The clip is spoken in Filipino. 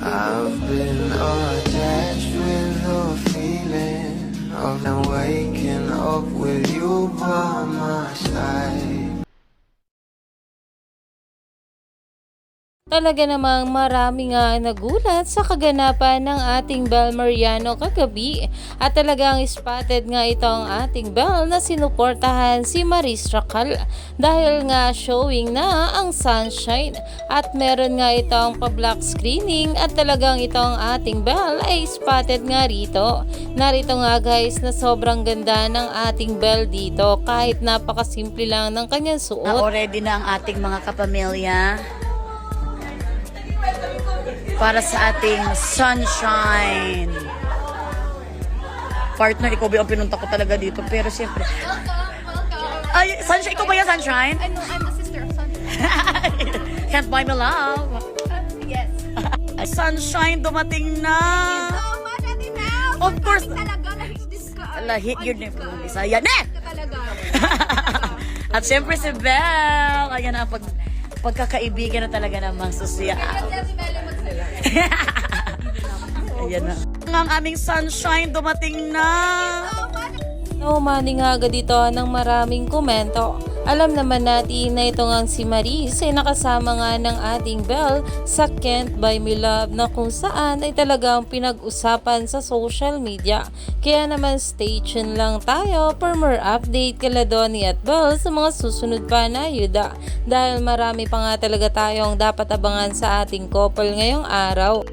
I've been attached with the feeling of now waking up with you by my side. Talaga namang marami nga nagulat sa kaganapan ng ating Bel Mariano kagabi at talagang spotted nga itong ating Bel na sinuportahan si Maris Racal dahil nga showing na ang Sunshine at meron nga itong pa-black screening at talagang itong ating Bel ay spotted nga rito. Narito nga guys na sobrang ganda ng ating Bel dito kahit napakasimple lang ng kanyang suot. Already na ang ating mga kapamilya para sa ating Sunshine. Partner, ikaw ba ang pinunta ko talaga dito? Pero siyempre... Ay, Sunshine, ikaw ba yan, Sunshine? I know, I'm the sister of Sunshine. Can't buy me love. Yes. Sunshine, dumating na. So much, Ate Mel. Of course. Talaga, na-hit ka. Hit yun na yung Bisaya. Ne! Ka talaga. At siyempre si Belle. Ayan na, pagkakaibigan na talaga namang social. Si Bella magsalita. Ayan na. Ang aming Sunshine, dumating na. Naumani nga agad dito ng maraming komento. Alam naman natin na ito nga si Maris ay nakasama nga ng ating Belle sa Can't Buy Me Love na kung saan ay talagang pinag-usapan sa social media. Kaya naman stay tuned lang tayo for more update kala Donnie at Belle sa mga susunod pa na yuda. Dahil marami pa nga talaga tayong dapat abangan sa ating couple ngayong araw.